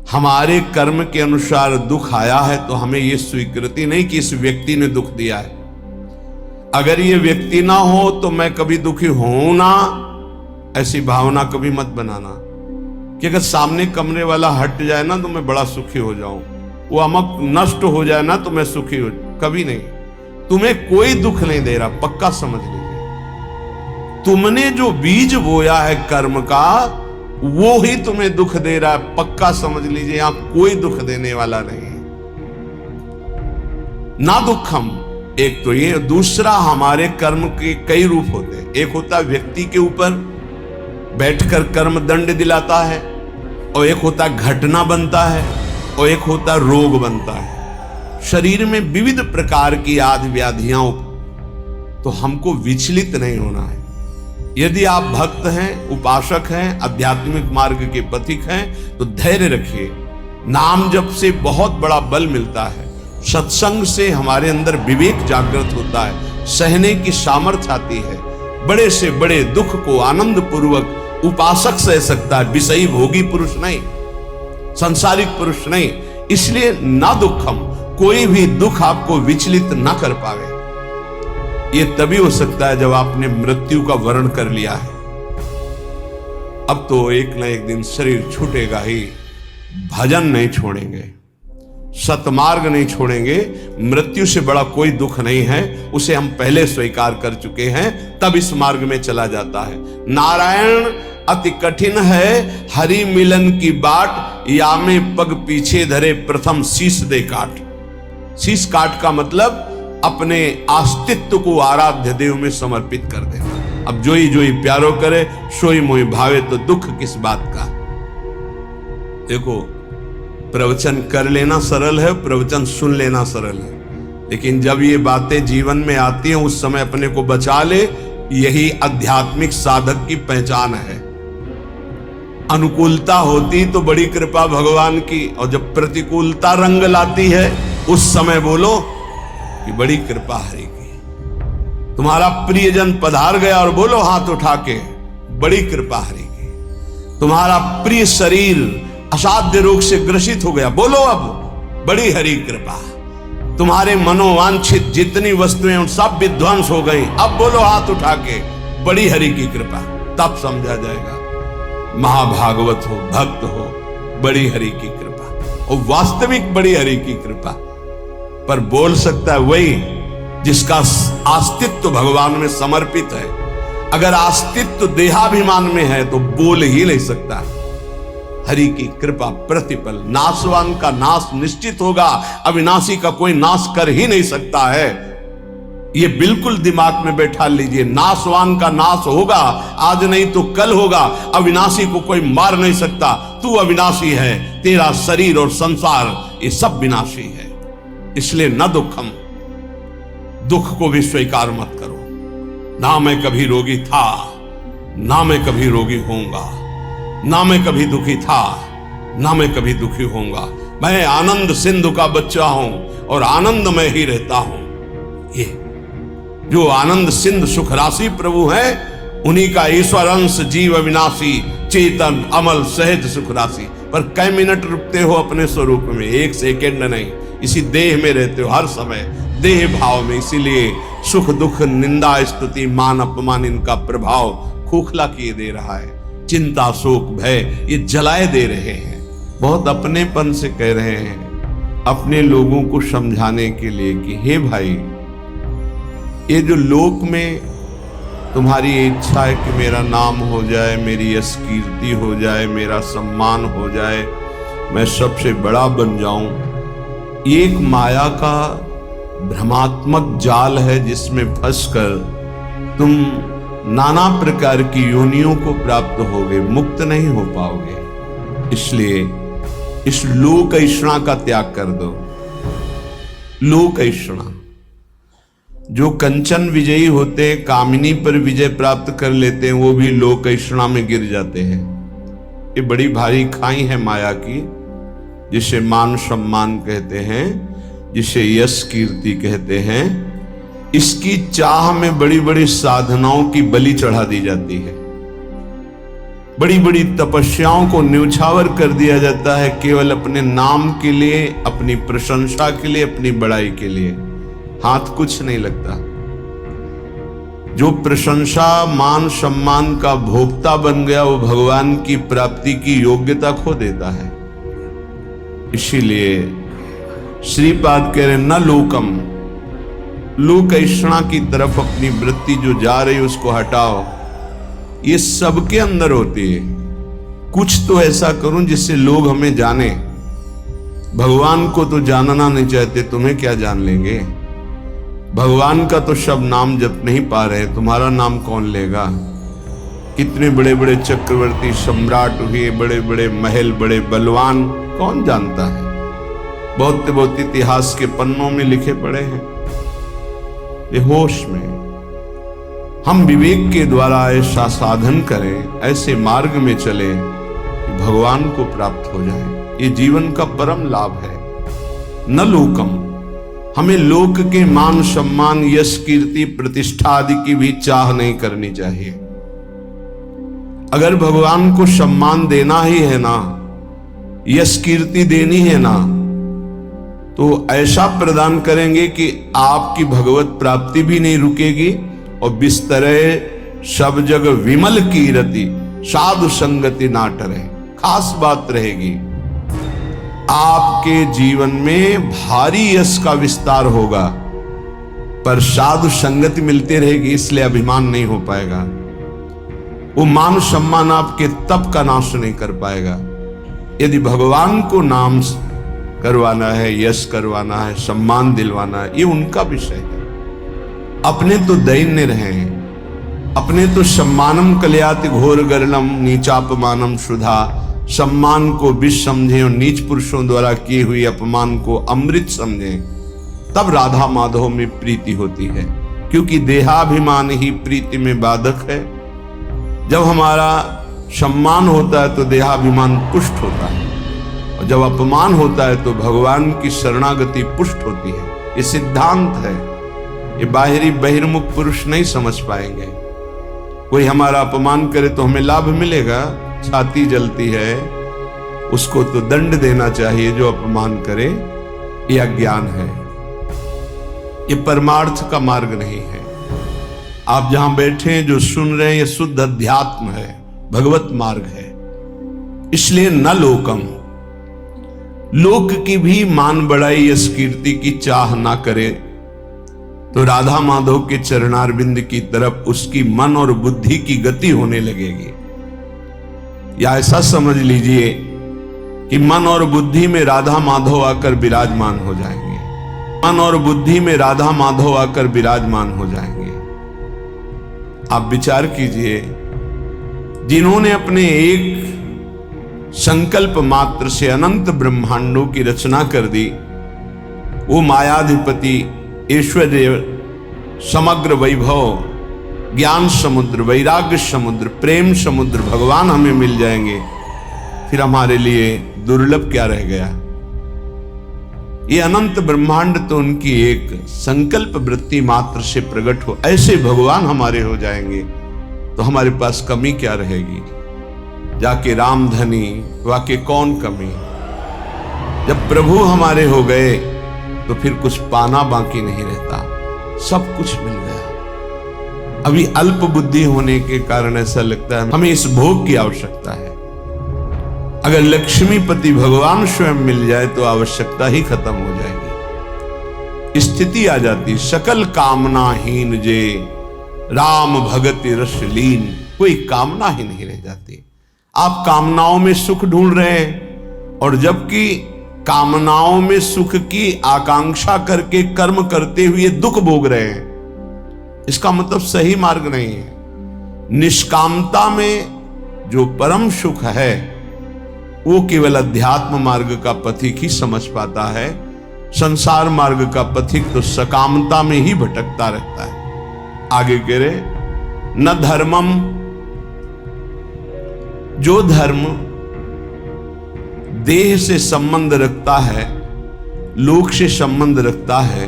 हमारे कर्म के अनुसार दुख आया है तो हमें यह स्वीकृति नहीं कि इस व्यक्ति ने दुख दिया है। अगर ये व्यक्ति ना हो तो मैं कभी दुखी हूं ना, ऐसी भावना कभी मत बनाना कि अगर सामने कमरे वाला हट जाए ना तो मैं बड़ा सुखी हो जाऊं, वो अमक नष्ट हो जाए ना तो मैं सुखी हो, कभी नहीं। तुम्हें कोई दुख नहीं दे रहा, पक्का समझ लीजिए। तुमने जो बीज बोया है कर्म का, वो ही तुम्हें दुख दे रहा है, पक्का समझ लीजिए। यहां कोई दुख देने वाला नहीं है। ना दुखम, एक तो ये। दूसरा, हमारे कर्म के कई रूप होते हैं। एक होता है व्यक्ति के ऊपर बैठकर कर्म दंड दिलाता है, और एक होता है घटना बनता है, और एक होता है रोग बनता है। शरीर में विविध प्रकार की आदि व्याधियां, तो हमको विचलित नहीं होना है। यदि आप भक्त हैं, उपासक हैं, आध्यात्मिक मार्ग के पथिक हैं, तो धैर्य रखिए। नाम जप से बहुत बड़ा बल मिलता है। सत्संग से हमारे अंदर विवेक जागृत होता है, सहने की सामर्थ्य आती है। बड़े से बड़े दुख को आनंद पूर्वक उपासक सह सकता है, विषयी भोगी पुरुष नहीं, संसारिक पुरुष नहीं। इसलिए ना दुखम, कोई भी दुख आपको विचलित ना कर पावे। ये तभी हो सकता है जब आपने मृत्यु का वर्ण कर लिया है। अब तो एक ना एक दिन शरीर छूटेगा ही। भजन नहीं छोड़ेंगे, सतमार्ग नहीं छोड़ेंगे। मृत्यु से बड़ा कोई दुख नहीं है, उसे हम पहले स्वीकार कर चुके हैं, तब इस मार्ग में चला जाता है। नारायण अति कठिन है, हरि मिलन की बाट, या में पग पीछे धरे प्रथम शीश दे काट। शीश काट का मतलब अपने अस्तित्व को आराध्य देव में समर्पित कर देना। अब जोई जोई प्यारो करे, सोई मोई भावे, तो दुख किस बात का। देखो, प्रवचन कर लेना सरल है, प्रवचन सुन लेना सरल है, लेकिन जब ये बातें जीवन में आती हैं उस समय अपने को बचा ले। यही आध्यात्मिक साधक की पहचान है। अनुकूलता होती तो बड़ी कृपा भगवान की, और जब प्रतिकूलता रंग लाती है उस समय बोलो कि बड़ी कृपा हरि की। तुम्हारा प्रियजन पधार गया और बोलो हाथ उठा के, बड़ी कृपा हरि की। तुम्हारा प्रिय शरीर असाध्य रोग से ग्रसित हो गया, बोलो अब बड़ी हरि कृपा। तुम्हारे मनोवांछित जितनी वस्तुएं उन सब विध्वंस हो गई, अब बोलो हाथ उठा के, बड़ी हरि की कृपा। तब समझा जाएगा महाभागवत हो, भक्त हो, बड़ी हरि की कृपा, और वास्तविक बड़ी हरि की कृपा। पर बोल सकता है वही जिसका अस्तित्व भगवान में समर्पित है। अगर अस्तित्व देहाभिमान में है तो बोल ही नहीं सकता। हरि की कृपा प्रतिपल। नाशवान का नाश निश्चित होगा, अविनाशी का कोई नाश कर ही नहीं सकता है। ये बिल्कुल दिमाग में बैठा लीजिए। नाशवान का नाश होगा, आज नहीं तो कल होगा। अविनाशी को कोई मार नहीं सकता। तू अविनाशी है, तेरा शरीर और संसार ये सब विनाशी है। इसलिए न दुखम, दुख को भी स्वीकार मत करो। ना मैं कभी रोगी था, ना मैं कभी रोगी होऊंगा, ना मैं कभी दुखी था, ना मैं कभी दुखी होऊंगा। मैं आनंद सिंधु का बच्चा हूं और आनंद में ही रहता हूं। ये जो आनंद सिंधु सुख राशि प्रभु है, उन्हीं का ईश्वर अंश जीव अविनाशी, चेतन अमल सहज सुख राशि। पर कई मिनट रुकते हो अपने स्वरूप में, एक सेकेंड नहीं। इसी देह में रहते हो हर समय, देह भाव में। इसीलिए सुख दुख निंदा स्तुति मान अपमान इनका प्रभाव खोखला किए दे रहा है। चिंता शोक भय ये जलाए दे रहे हैं। बहुत अपनेपन से कह रहे हैं, अपने लोगों को समझाने के लिए कि हे भाई, ये जो लोक में तुम्हारी इच्छा है कि मेरा नाम हो जाए, मेरी यश कीर्ति हो जाए, मेरा सम्मान हो जाए, मैं सबसे बड़ा बन जाऊं, ये एक माया का भ्रमात्मक जाल है जिसमें फंसकर तुम नाना प्रकार की योनियों को प्राप्त होगे, मुक्त नहीं हो पाओगे। इसलिए इस लोक ऐषणा का त्याग कर दो। लोक ऐषणा, जो कंचन विजयी होते हैं, कामिनी पर विजय प्राप्त कर लेते हैं, वो भी लोक ऐषणा में गिर जाते हैं। ये बड़ी भारी खाई है माया की, जिसे मान सम्मान कहते हैं, जिसे यश कीर्ति कहते हैं। इसकी चाह में बड़ी बड़ी साधनाओं की बलि चढ़ा दी जाती है। बड़ी बड़ी तपस्याओं को न्यौछावर कर दिया जाता है केवल अपने नाम के लिए, अपनी प्रशंसा के लिए, अपनी बड़ाई के लिए। हाथ कुछ नहीं लगता। जो प्रशंसा मान सम्मान का भोक्ता बन गया वो भगवान की प्राप्ति की योग्यता खो देता है। इसीलिए श्रीपाद कह रहे न लोकम, लोक ऐषणा की तरफ अपनी वृत्ति जो जा रही उसको हटाओ। ये सबके अंदर होती है। कुछ तो ऐसा करूं जिससे लोग हमें जाने। भगवान को तो जानना नहीं चाहते, तुम्हें क्या जान लेंगे। भगवान का तो शब्द नाम जप नहीं पा रहे, तुम्हारा नाम कौन लेगा। कितने बड़े बड़े चक्रवर्ती सम्राट हुए, बड़े बड़े महल, बड़े बलवान, कौन जानता है। बहुत बहुत इतिहास के पन्नों में लिखे पड़े हैं। ये होश में हम विवेक के द्वारा ऐसा साधन करें, ऐसे मार्ग में चले कि भगवान को प्राप्त हो जाए। ये जीवन का परम लाभ है। न लोकम, हमें लोक के मान सम्मान, यश, कीर्ति, प्रतिष्ठा आदि की भी चाह नहीं करनी चाहिए। अगर भगवान को सम्मान देना ही है ना, यश कीर्ति देनी है ना, तो ऐसा प्रदान करेंगे कि आपकी भगवत प्राप्ति भी नहीं रुकेगी और बिस्तरे सब जग विमल कीरति, साधु संगति ना टरे। खास बात रहेगी, आपके जीवन में भारी यश का विस्तार होगा पर साधु संगति मिलती रहेगी, इसलिए अभिमान नहीं हो पाएगा। वो मान सम्मान आपके तप का नाश नहीं कर पाएगा। यदि भगवान को नाम करवाना है, यश करवाना है, सम्मान दिलवाना है, ये उनका विषय है। अपने तो दैन्य रहे, अपने तो सम्मानम कल्याति घोर गरलम नीचापमानम शुधा, सम्मान को विष समझें और नीच पुरुषों द्वारा किए हुए अपमान को अमृत समझें, तब राधा माधव में प्रीति होती है। क्योंकि देहाभिमान ही प्रीति में बाधक है। जब हमारा सम्मान होता है तो देहाभिमान पुष्ट होता है, और जब अपमान होता है तो भगवान की शरणागति पुष्ट होती है। ये सिद्धांत है, ये बाहरी बहिर्मुख पुरुष नहीं समझ पाएंगे। कोई हमारा अपमान करे तो हमें लाभ मिलेगा, छाती जलती है, उसको तो दंड देना चाहिए जो अपमान करे। यह अज्ञान है, ये परमार्थ का मार्ग नहीं है। आप जहां बैठे हैं, जो सुन रहे हैं, ये शुद्ध अध्यात्म है, भगवत मार्ग है। इसलिए न लोकम, लोक की भी मान बढ़ाई, यश कीर्ति की चाह ना करे तो राधा माधव के चरणारविंद की तरफ उसकी मन और बुद्धि की गति होने लगेगी। या ऐसा समझ लीजिए कि मन और बुद्धि में राधा माधव आकर विराजमान हो जाएंगे। मन और बुद्धि में राधा माधव आकर विराजमान हो जाएंगे। आप विचार कीजिए, जिन्होंने अपने एक संकल्प मात्र से अनंत ब्रह्मांडों की रचना कर दी, वो मायाधिपति, ऐश्वर्य, समग्र वैभव, ज्ञान समुद्र, वैराग्य समुद्र, प्रेम समुद्र भगवान हमें मिल जाएंगे, फिर हमारे लिए दुर्लभ क्या रह गया। ये अनंत ब्रह्मांड तो उनकी एक संकल्प वृत्ति मात्र से प्रकट हो, ऐसे भगवान हमारे हो जाएंगे तो हमारे पास कमी क्या रहेगी। जाके राम धनी वाके कौन कमी। जब प्रभु हमारे हो गए तो फिर कुछ पाना बाकी नहीं रहता, सब कुछ मिल गया। अभी अल्प बुद्धि होने के कारण ऐसा लगता है हमें इस भोग की आवश्यकता है। अगर लक्ष्मीपति भगवान स्वयं मिल जाए तो आवश्यकता ही खत्म हो जाएगी। स्थिति आ जाती, सकल कामनाहीन जे राम भगति रस लीन, कोई कामना ही नहीं रह जाती। आप कामनाओं में सुख ढूंढ रहे हैं और जबकि कामनाओं में सुख की आकांक्षा करके कर्म करते हुए दुख भोग रहे हैं, इसका मतलब सही मार्ग नहीं है। निष्कामता में जो परम सुख है वो केवल अध्यात्म मार्ग का पथिक ही समझ पाता है। संसार मार्ग का पथिक तो सकामता में ही भटकता रहता है। आगे कह रहे, न धर्मम, जो धर्म देह से संबंध रखता है, लोक से संबंध रखता है,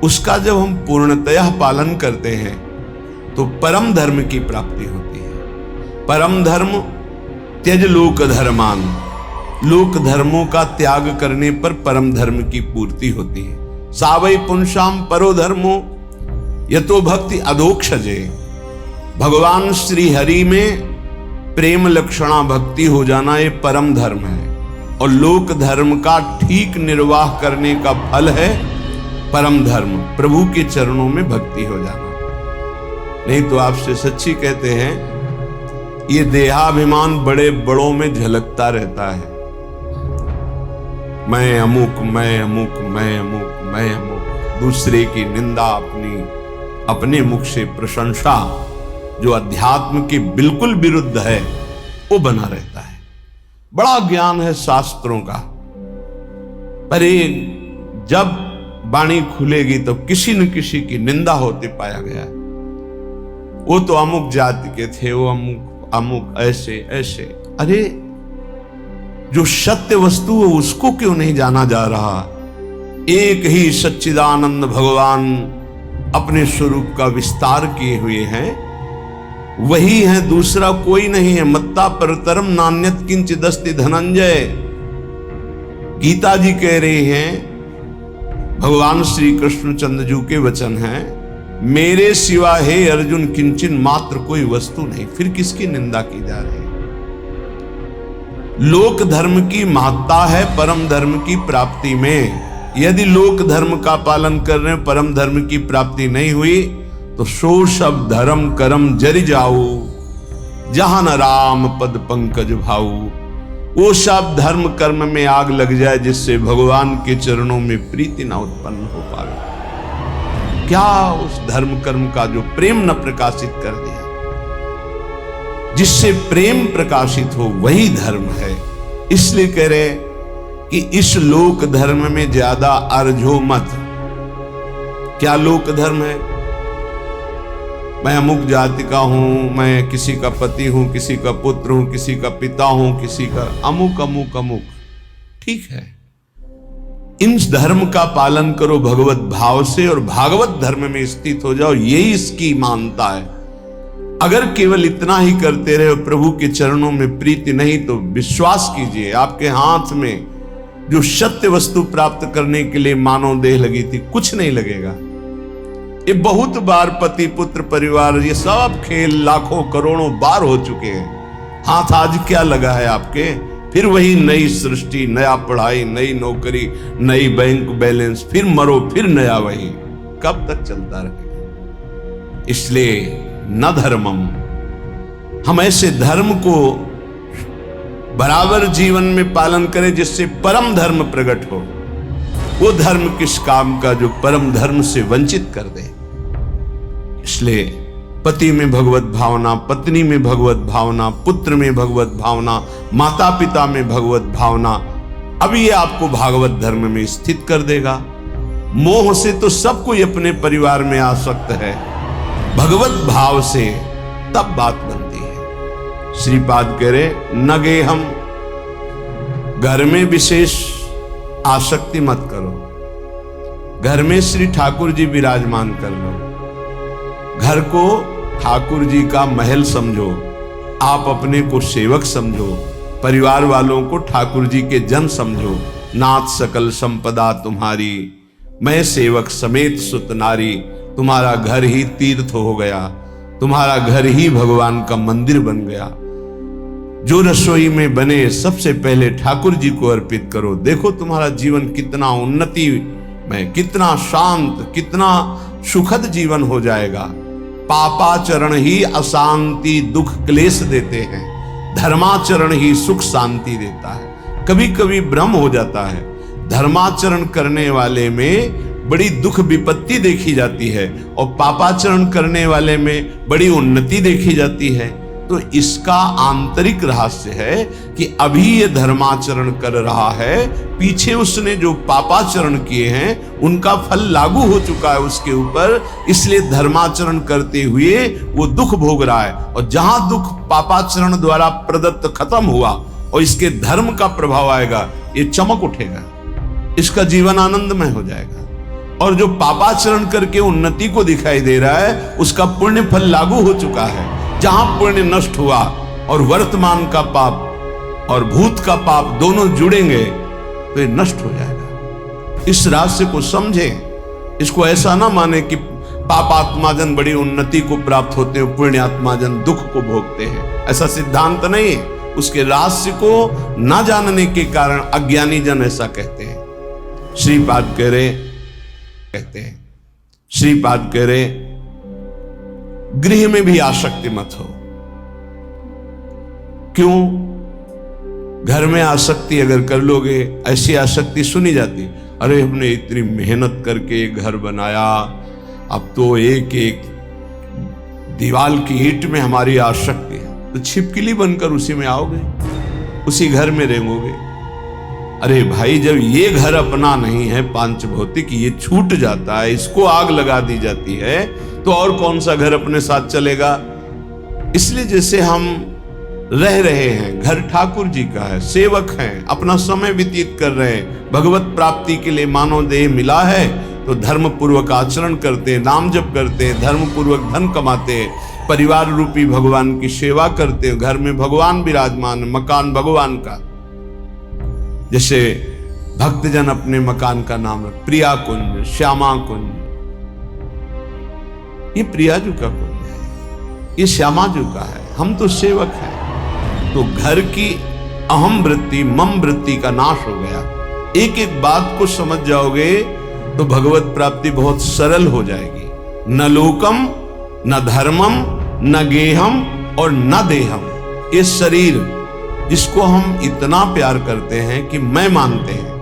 उसका जब हम पूर्णतया पालन करते हैं तो परम धर्म की प्राप्ति होती है। परम धर्म त्यज लोक धर्मान, लोक धर्मों का त्याग करने पर परम धर्म की पूर्ति होती है। सावै पुंसाम परो धर्मो यतो भक्ति अधोक्षजे, भगवान श्री हरि में प्रेम लक्षणा भक्ति हो जाना ये परम धर्म है, और लोक धर्म का ठीक निर्वाह करने का फल है परम धर्म, प्रभु के चरणों में भक्ति हो जाना। नहीं तो आपसे सच्ची कहते हैं, ये देहाभिमान बड़े बड़ों में झलकता रहता है। मैं अमुक, मैं अमुक, मैं अमुक, मैं अमुक, दूसरे की निंदा, अपने मुख से प्रशंसा, जो अध्यात्म के बिल्कुल विरुद्ध है, वो बना रहता है। बड़ा ज्ञान है शास्त्रों का, पर जब वाणी खुलेगी तो किसी न किसी की निंदा होते पाया गया है। वो तो अमुक जाति के थे, वो अमुक अमुक ऐसे ऐसे। अरे जो सत्य वस्तु है उसको क्यों नहीं जाना जा रहा? एक ही सच्चिदानंद भगवान अपने स्वरूप का विस्तार किए हुए हैं, वही है, दूसरा कोई नहीं है। मत्ता परतरम नान्यत किंचित् अस्ति धनंजय, गीता जी कह रहे हैं, भगवान श्री कृष्णचंद्र जी के वचन हैं, मेरे सिवा हे अर्जुन किंचन मात्र कोई वस्तु नहीं। फिर किसकी निंदा की जा रही है? लोक धर्म की महत्ता है परम धर्म की प्राप्ति में। यदि लोक धर्म का पालन कर रहे, परम धर्म की प्राप्ति नहीं हुई, तो सो सब धर्म करम जरि जाऊ, जहां न राम पद पंकज भाऊ। वो सब धर्म कर्म में आग लग जाए जिससे भगवान के चरणों में प्रीति ना उत्पन्न हो पाए। क्या उस धर्म कर्म का जो प्रेम न प्रकाशित कर दिया? जिससे प्रेम प्रकाशित हो वही धर्म है। इसलिए कह रहे कि इस लोक धर्म में ज्यादा अर्झो मत। क्या लोक धर्म है? मैं अमुक जाति का हूं, मैं किसी का पति हूं, किसी का पुत्र हूं, किसी का पिता हूं, किसी का अमुक अमुक अमुक। ठीक है, इन धर्म का पालन करो भगवत भाव से और भागवत धर्म में स्थित हो जाओ, यही इसकी मानता है। अगर केवल इतना ही करते रहे और प्रभु के चरणों में प्रीति नहीं, तो विश्वास कीजिए आपके हाथ में जो सत्य वस्तु प्राप्त करने के लिए मानव देह लगी थी, कुछ नहीं लगेगा। ये बहुत बार पति पुत्र परिवार, ये सब खेल लाखों करोड़ों बार हो चुके हैं। हाथ आज क्या लगा है आपके? फिर वही नई सृष्टि, नया पढ़ाई, नई नौकरी, नई बैंक बैलेंस, फिर मरो, फिर नया वही। कब तक चलता रहेगा? इसलिए न धर्मम, हम ऐसे धर्म को बराबर जीवन में पालन करें जिससे परम धर्म प्रकट हो। वो धर्म किस काम का जो परम धर्म से वंचित कर दे। इसलिए पति में भगवत भावना, पत्नी में भगवत भावना, पुत्र में भगवत भावना, माता पिता में भगवत भावना, अब ये आपको भागवत धर्म में स्थित कर देगा। मोह से तो सब कोई अपने परिवार में आसक्त है, भगवत भाव से तब बात बनती है। श्रीपाद कह रहे, न गे हम, घर में विशेष आसक्ति मत करो। घर में श्री ठाकुर जी विराजमान कर लो, घर को ठाकुर जी का महल समझो, आप अपने को सेवक समझो, परिवार वालों को ठाकुर जी के जन समझो। नाथ सकल संपदा तुम्हारी, मैं सेवक समेत सुत नारी। तुम्हारा घर ही तीर्थ हो गया, तुम्हारा घर ही भगवान का मंदिर बन गया। जो रसोई में बने सबसे पहले ठाकुर जी को अर्पित करो। देखो तुम्हारा जीवन कितना उन्नति में, कितना शांत, कितना सुखद जीवन हो जाएगा। पापाचरण ही अशांति दुख क्लेश देते हैं, धर्माचरण ही सुख शांति देता है। कभी कभी भ्रम हो जाता है, धर्माचरण करने वाले में बड़ी दुख विपत्ति देखी जाती है और पापाचरण करने वाले में बड़ी उन्नति देखी जाती है। तो इसका आंतरिक रहस्य है कि अभी ये धर्माचरण कर रहा है, पीछे उसने जो पापाचरण किए हैं उनका फल लागू हो चुका है उसके ऊपर, इसलिए धर्माचरण करते हुए वो दुख भोग रहा है। और जहां दुख पापाचरण द्वारा प्रदत्त खत्म हुआ और इसके धर्म का प्रभाव आएगा, ये चमक उठेगा, इसका जीवन आनंदमय हो जाएगा। और जो पापाचरण करके उन्नति को दिखाई दे रहा है, उसका पुण्य फल लागू हो चुका है। जहां पुण्य नष्ट हुआ और वर्तमान का पाप और भूत का पाप दोनों जुड़ेंगे तो ये नष्ट हो जाएगा। इस रहस्य को समझें। इसको ऐसा ना माने कि पाप आत्माजन बड़ी उन्नति को प्राप्त होते हैं, पुण्य आत्माजन दुख को भोगते हैं, ऐसा सिद्धांत नहीं है। उसके रहस्य को ना जानने के कारण अज्ञानी जन ऐसा कहते हैं। श्रीपाद कह रहे श्रीपाद कह रहे गृह में भी आसक्ति मत हो। क्यों? घर में आसक्ति अगर कर लोगे, ऐसी आसक्ति सुनी जाती, अरे हमने इतनी मेहनत करके घर बनाया, अब तो एक एक दीवार की ईंट में हमारी आसक्ति है, तो छिपकली बनकर उसी में आओगे, उसी घर में रेंगोगे। अरे भाई, जब ये घर अपना नहीं है, पांच भौतिक, ये छूट जाता है, इसको आग लगा दी जाती है, तो और कौन सा घर अपने साथ चलेगा। इसलिए जैसे हम रह रहे हैं, घर ठाकुर जी का है, सेवक हैं, अपना समय व्यतीत कर रहे हैं, भगवत प्राप्ति के लिए मानव देह मिला है तो धर्म पूर्वक आचरण करते हैं, नाम जप करते हैं, धर्म पूर्वक धन कमाते हैं, परिवार रूपी भगवान की सेवा करते हैं, घर में भगवान विराजमान, मकान भगवान का। जैसे भक्तजन अपने मकान का नाम है प्रिया कुंज, श्यामा कुंज। ये प्रियाजू का कुंज है, ये श्यामाजू का है, हम तो सेवक हैं। तो घर की अहम वृत्ति, मम वृत्ति का नाश हो गया। एक एक बात को समझ जाओगे तो भगवत प्राप्ति बहुत सरल हो जाएगी। न लोकम, न धर्मम, न गेहम और न देहम। ये शरीर जिसको हम इतना प्यार करते हैं कि मैं मानते हैं,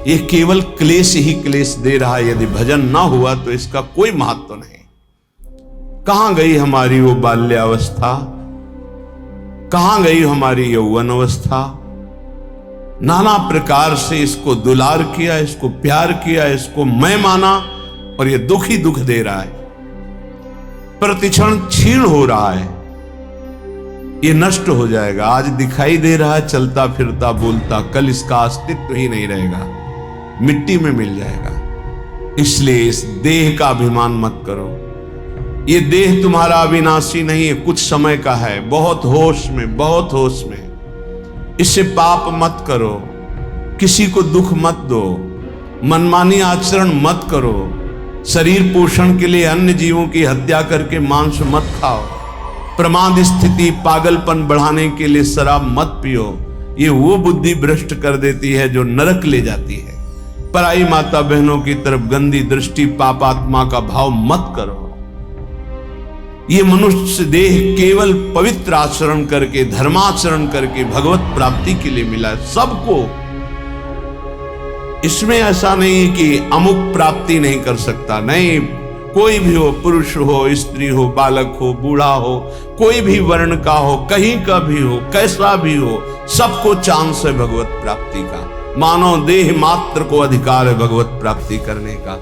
ये केवल क्लेश ही क्लेश दे रहा है। यदि भजन ना हुआ तो इसका कोई महत्व नहीं। कहां गई हमारी वो बाल्यावस्था, कहां गई हमारी यौवन अवस्था। नाना प्रकार से इसको दुलार किया, इसको प्यार किया, इसको मैं माना, और ये दुख ही दुख दे रहा है, प्रतिक्षण क्षीण हो रहा है। ये नष्ट हो जाएगा। आज दिखाई दे रहा है चलता फिरता बोलता, कल इसका अस्तित्व ही नहीं रहेगा, मिट्टी में मिल जाएगा। इसलिए इस देह का अभिमान मत करो। ये देह तुम्हारा अविनाशी नहीं है, कुछ समय का है। बहुत होश में, बहुत होश में। इससे पाप मत करो, किसी को दुख मत दो, मनमानी आचरण मत करो, शरीर पोषण के लिए अन्य जीवों की हत्या करके मांस मत खाओ, प्रमाद स्थिति पागलपन बढ़ाने के लिए शराब मत पियो। ये वो बुद्धि भ्रष्ट कर देती है जो नरक ले जाती है। पराई माता बहनों की तरफ गंदी दृष्टि, पापात्मा का भाव मत करो। ये मनुष्य देह केवल पवित्र आचरण करके, धर्माचरण करके भगवत प्राप्ति के लिए मिला है सबको। इसमें ऐसा नहीं कि अमुक प्राप्ति नहीं कर सकता, नहीं। कोई भी हो, पुरुष हो, स्त्री हो, बालक हो, बूढ़ा हो, कोई भी वर्ण का हो, कहीं का भी हो, कैसा भी हो, सबको चांस है भगवत प्राप्ति का। मानव देह मात्र को अधिकार है भगवत प्राप्ति करने का,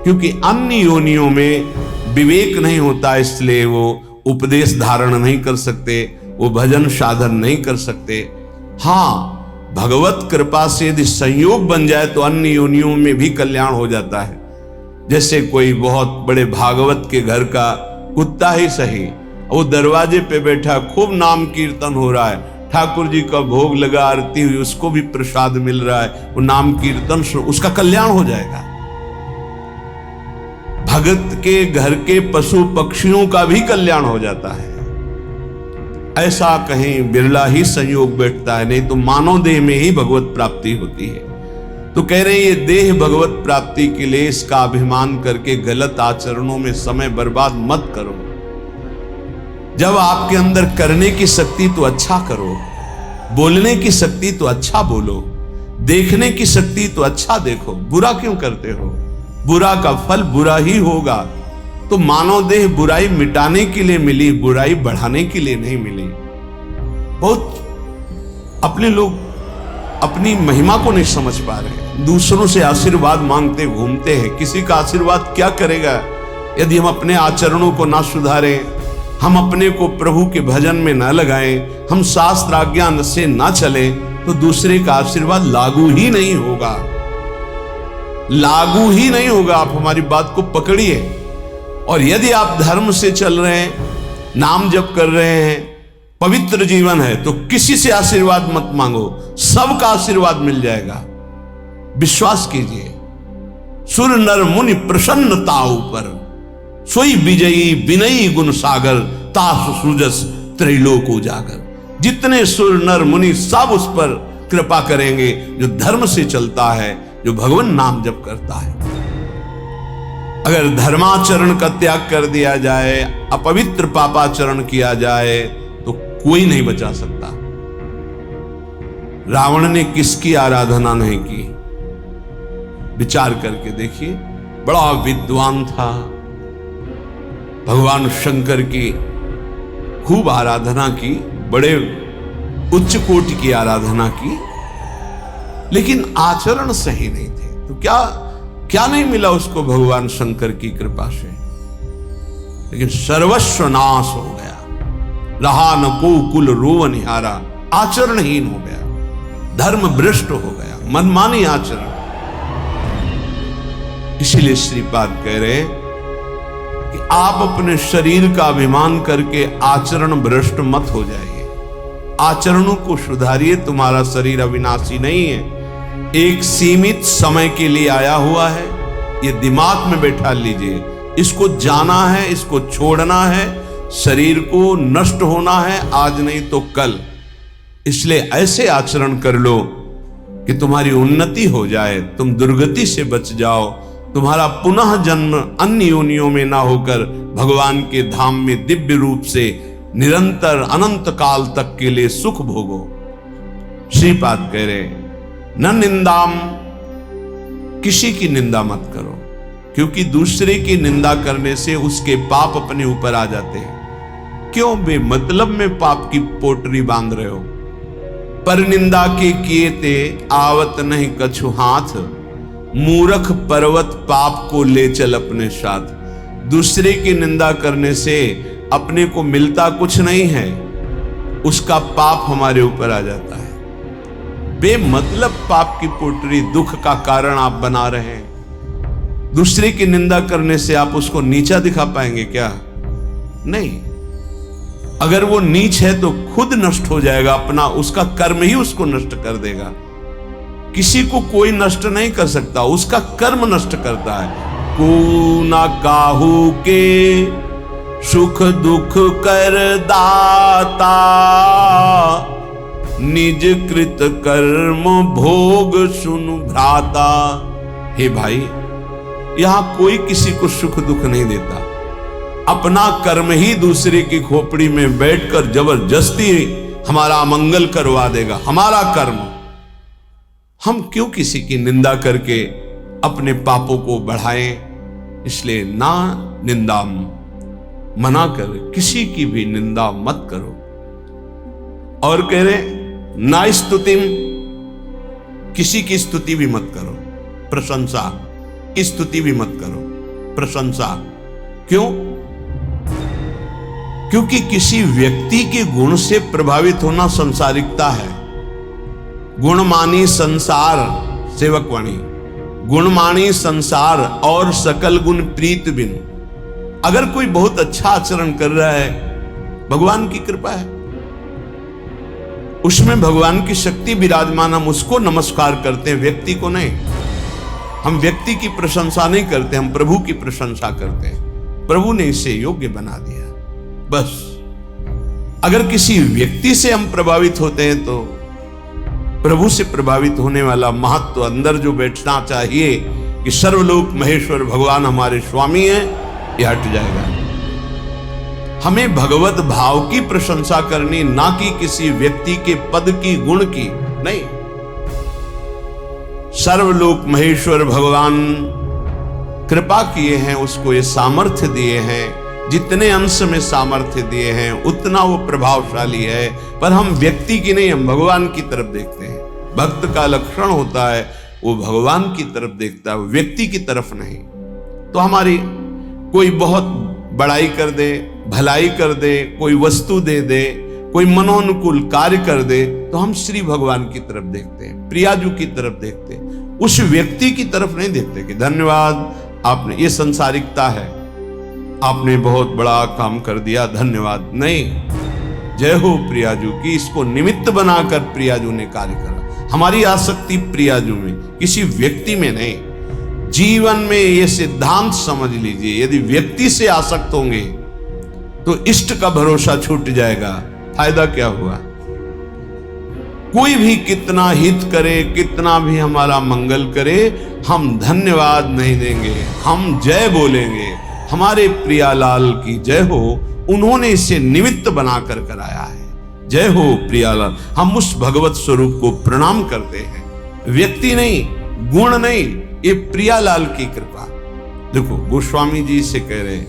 क्योंकि अन्य योनियों में विवेक नहीं होता, इसलिए वो उपदेश धारण नहीं कर सकते, वो भजन साधन नहीं कर सकते। हाँ, भगवत कृपा से यदि संयोग बन जाए तो अन्य योनियों में भी कल्याण हो जाता है। जैसे कोई बहुत बड़े भागवत के घर का कुत्ता ही सही, वो दरवाजे पे बैठा, खूब नाम कीर्तन हो रहा है, ठाकुर जी का भोग लगा, आरती हुई, उसको भी प्रसाद मिल रहा है, वो नाम कीर्तन, उसका कल्याण हो जाएगा। भगत के घर के पशु पक्षियों का भी कल्याण हो जाता है। ऐसा कहीं बिरला ही संयोग बैठता है, नहीं तो मानव देह में ही भगवत प्राप्ति होती है। तो कह रहे हैं ये देह भगवत प्राप्ति के लिए इसका अभिमान करके गलत आचरणों में समय बर्बाद मत करो। जब आपके अंदर करने की शक्ति तो अच्छा करो, बोलने की शक्ति तो अच्छा बोलो, देखने की शक्ति तो अच्छा देखो। बुरा क्यों करते हो? बुरा का फल बुरा ही होगा। तो मानव देह बुराई मिटाने के लिए मिली, बुराई बढ़ाने के लिए नहीं मिली। बहुत अपने लोग अपनी महिमा को नहीं समझ पा रहे, दूसरों से आशीर्वाद मांगते घूमते हैं। किसी का आशीर्वाद क्या करेगा यदि हम अपने आचरणों को ना सुधारें, हम अपने को प्रभु के भजन में ना लगाएं, हम शास्त्र आज्ञा से ना चलें, तो दूसरे का आशीर्वाद लागू ही नहीं होगा, लागू ही नहीं होगा। आप हमारी बात को पकड़िए। और यदि आप धर्म से चल रहे हैं, नाम जप कर रहे हैं, पवित्र जीवन है तो किसी से आशीर्वाद मत मांगो, सबका आशीर्वाद मिल जाएगा। विश्वास कीजिए। सुर नर मुनि प्रसन्नता ऊपर, सोई विजयी विनयी गुण सागर, तासु सुजस त्रैलोक उजागर। जितने सुर नर मुनि सब उस पर कृपा करेंगे जो धर्म से चलता है, जो भगवान नाम जप करता है। अगर धर्माचरण का त्याग कर दिया जाए, अपवित्र पापाचरण किया जाए तो कोई नहीं बचा सकता। रावण ने किसकी आराधना नहीं की? विचार करके देखिए। बड़ा विद्वान था, भगवान शंकर की खूब आराधना की, बड़े उच्च कोटि की आराधना की, लेकिन आचरण सही नहीं थे। तो क्या नहीं मिला उसको भगवान शंकर की कृपा से? लेकिन सर्वस्व नाश हो गया, रहा न को कुल रोव निहारा। आचरणहीन हो गया, धर्म भ्रष्ट हो गया, मनमानी आचरण। इसीलिए श्रीपाद कह रहे कि आप अपने शरीर का अभिमान करके आचरण भ्रष्ट मत हो जाइए। आचरणों को सुधारिए। तुम्हारा शरीर अविनाशी नहीं है, एक सीमित समय के लिए आया हुआ है। ये दिमाग में बैठा लीजिए। इसको जाना है, इसको छोड़ना है, शरीर को नष्ट होना है, आज नहीं तो कल। इसलिए ऐसे आचरण कर लो कि तुम्हारी उन्नति हो जाए, तुम दुर्गति से बच जाओ, तुम्हारा पुनः जन्म अन्य योनियों में ना होकर भगवान के धाम में दिव्य रूप से निरंतर अनंत काल तक के लिए सुख भोगो। श्रीपाद कह रहे न निंदाम, किसी की निंदा मत करो, क्योंकि दूसरे की निंदा करने से उसके पाप अपने ऊपर आ जाते हैं। क्यों बेमतलब में पाप की पोटरी बांध रहे हो? पर निंदा के किए ते आवत नहीं कछु हाथ, मूर्ख पर्वत पाप को ले चल अपने साथ। दूसरे की निंदा करने से अपने को मिलता कुछ नहीं है, उसका पाप हमारे ऊपर आ जाता है। बेमतलब पाप की पोटरी दुख का कारण आप बना रहे हैं। दूसरे की निंदा करने से आप उसको नीचा दिखा पाएंगे क्या? नहीं। अगर वो नीच है तो खुद नष्ट हो जाएगा, अपना उसका कर्म ही उसको नष्ट कर देगा। किसी को कोई नष्ट नहीं कर सकता, उसका कर्म नष्ट करता है। को ना काहू के सुख दुख कर दाता, निज कृत कर्म भोग सुन भ्राता। हे भाई, यहां कोई किसी को सुख दुख नहीं देता, अपना कर्म ही दूसरे की खोपड़ी में बैठकर जबरदस्ती हमारा मंगल करवा देगा। हमारा कर्म, हम क्यों किसी की निंदा करके अपने पापों को बढ़ाएं? इसलिए ना निंदा, मना कर, किसी की भी निंदा मत करो। और कह रहे ना स्तुतिम, किसी की स्तुति भी मत करो। प्रशंसा की स्तुति भी मत करो, प्रशंसा। क्यों? क्योंकि किसी व्यक्ति के गुण से प्रभावित होना संसारिकता है। गुणमानी संसार, सेवकवाणी, गुणमानी संसार और सकल गुण प्रीत बिन। अगर कोई बहुत अच्छा आचरण कर रहा है, भगवान की कृपा है, उसमें भगवान की शक्ति विराजमान, हम उसको नमस्कार करते हैं, व्यक्ति को नहीं। हम व्यक्ति की प्रशंसा नहीं करते, हम प्रभु की प्रशंसा करते हैं। प्रभु ने इसे योग्य बना दिया, बस। अगर किसी व्यक्ति से हम प्रभावित होते हैं तो प्रभु से प्रभावित होने वाला महत्व अंदर जो बैठना चाहिए कि सर्वलोक महेश्वर भगवान हमारे स्वामी हैं, यह हट जाएगा। हमें भगवत भाव की प्रशंसा करनी, ना कि किसी व्यक्ति के पद की, गुण की नहीं। सर्वलोक महेश्वर भगवान कृपा किए हैं, उसको ये सामर्थ्य दिए हैं। जितने अंश में सामर्थ्य दिए हैं उतना वो प्रभावशाली है। पर हम व्यक्ति की नहीं, हम भगवान की तरफ देखते हैं। भक्त का लक्षण होता है वो भगवान की तरफ देखता है, व्यक्ति की तरफ नहीं। तो हमारी कोई बहुत बड़ाई कर दे, भलाई कर दे, कोई वस्तु दे दे, कोई मनोनुकूल कार्य कर दे, तो हम श्री भगवान की तरफ देखते हैं, प्रियाजू की तरफ देखते हैं, उस व्यक्ति की तरफ नहीं देखते कि धन्यवाद आपने, ये संसारिकता है, आपने बहुत बड़ा काम कर दिया, धन्यवाद। नहीं, जय हो प्रियाजू की, इसको निमित्त बनाकर प्रियाजू ने कार्य करा। हमारी आसक्ति प्रियाजू में, किसी व्यक्ति में नहीं। जीवन में ये सिद्धांत समझ लीजिए, यदि व्यक्ति से आसक्त होंगे तो इष्ट का भरोसा छूट जाएगा। फायदा क्या हुआ? कोई भी कितना हित करे, कितना भी हमारा मंगल करे, हम धन्यवाद नहीं देंगे, हम जय बोलेंगे, हमारे प्रियालाल की जय हो, उन्होंने इसे निमित्त बनाकर कराया है। जय हो प्रियालाल। हम उस भगवत स्वरूप को प्रणाम करते हैं, व्यक्ति नहीं, गुण नहीं, ये प्रियालाल की कृपा। देखो गोस्वामी जी से कह रहे,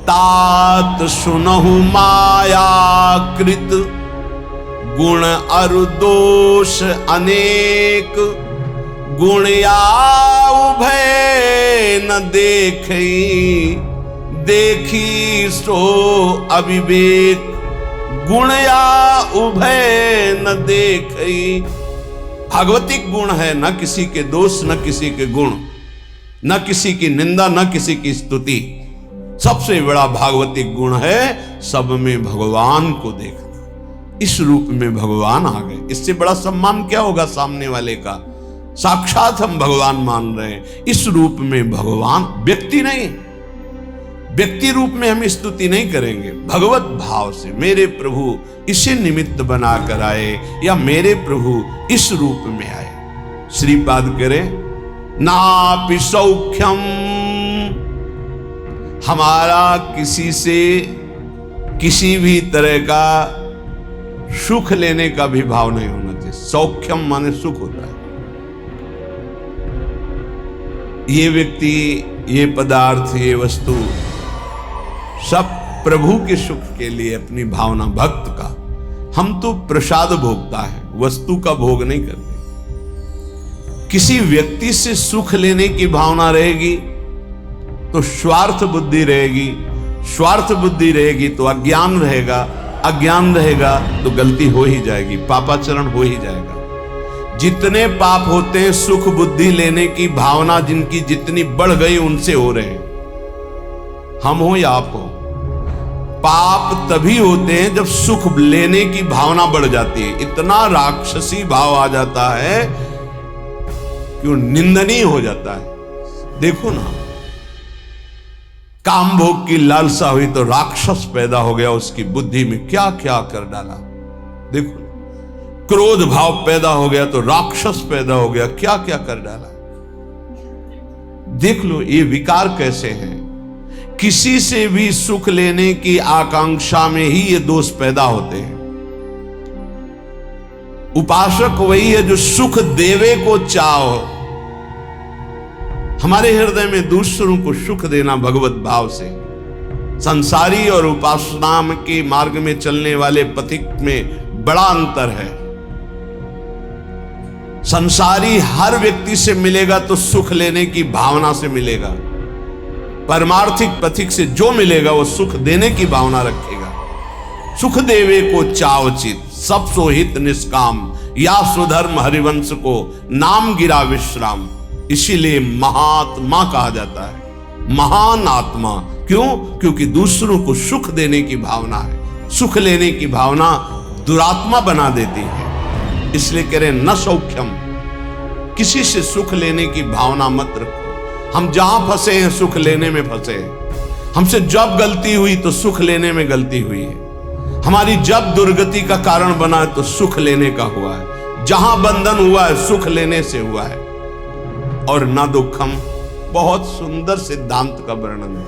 तात सुनहु माया कृत, गुण अरु दोष अनेक, गुण या उभय न देखई, देखी सो अविवेक, गुण या उभय न देखई। भागवतिक गुण है, न किसी के दोष, न किसी के गुण, न किसी की निंदा, न किसी की स्तुति। सबसे बड़ा भागवतिक गुण है सब में भगवान को देखना। इस रूप में भगवान आ गए, इससे बड़ा सम्मान क्या होगा सामने वाले का? साक्षात हम भगवान मान रहे हैं। इस रूप में भगवान, व्यक्ति नहीं, व्यक्ति रूप में हम स्तुति नहीं करेंगे, भगवत भाव से मेरे प्रभु इसे निमित्त बनाकर आए, या मेरे प्रभु इस रूप में आए। श्रीपाद करे, नापि सौख्यम, हमारा किसी से किसी भी तरह का सुख लेने का भी भाव नहीं होना चाहिए। सौख्यम माने सुख होता है। ये व्यक्ति, ये पदार्थ, ये वस्तु सब प्रभु के सुख के लिए अपनी भावना, भक्त का। हम तो प्रसाद भोगता है, वस्तु का भोग नहीं करते। किसी व्यक्ति से सुख लेने की भावना रहेगी तो स्वार्थ बुद्धि रहेगी, स्वार्थ बुद्धि रहेगी तो अज्ञान रहेगा, अज्ञान रहेगा तो गलती हो ही जाएगी, पापाचरण हो ही जाएगा। जितने पाप होते हैं सुख बुद्धि लेने की भावना जिनकी जितनी बढ़ गई उनसे हो रहे हैं, हम हो या आप हो। पाप तभी होते हैं जब सुख लेने की भावना बढ़ जाती है, इतना राक्षसी भाव आ जाता है कि वो निंदनीय हो जाता है। देखो ना, काम भोग की लालसा हुई तो राक्षस पैदा हो गया उसकी बुद्धि में, क्या क्या कर डाला। देखो, क्रोध भाव पैदा हो गया तो राक्षस पैदा हो गया, क्या क्या कर डाला। देख लो ये विकार कैसे हैं। किसी से भी सुख लेने की आकांक्षा में ही ये दोष पैदा होते हैं। उपासक वही है जो सुख देवे को चाहो। हमारे हृदय में दूसरों को सुख देना भगवत भाव से। संसारी और उपासना के मार्ग में चलने वाले पथिक में बड़ा अंतर है। संसारी हर व्यक्ति से मिलेगा तो सुख लेने की भावना से मिलेगा, परमार्थिक पथिक से जो मिलेगा वो सुख देने की भावना रखेगा। सुख देवे को चावचित, सब सोहित निष्काम, या स्वधर्म हरिवंश को नाम गिरा विश्राम। इसीलिए महात्मा कहा जाता है, महान आत्मा। क्यों? क्योंकि दूसरों को सुख देने की भावना है। सुख लेने की भावना दुरात्मा बना देती है। इसलिए कह रहे न सौख्यम, किसी से सुख लेने की भावना मत रखो। हम जहां फंसे हैं सुख लेने में फंसे हैं। हमसे जब गलती हुई तो सुख लेने में गलती हुई है। हमारी जब दुर्गति का कारण बना है तो सुख लेने का हुआ है। जहां बंधन हुआ है सुख लेने से हुआ है। और न दुखम, बहुत सुंदर सिद्धांत का वर्णन है।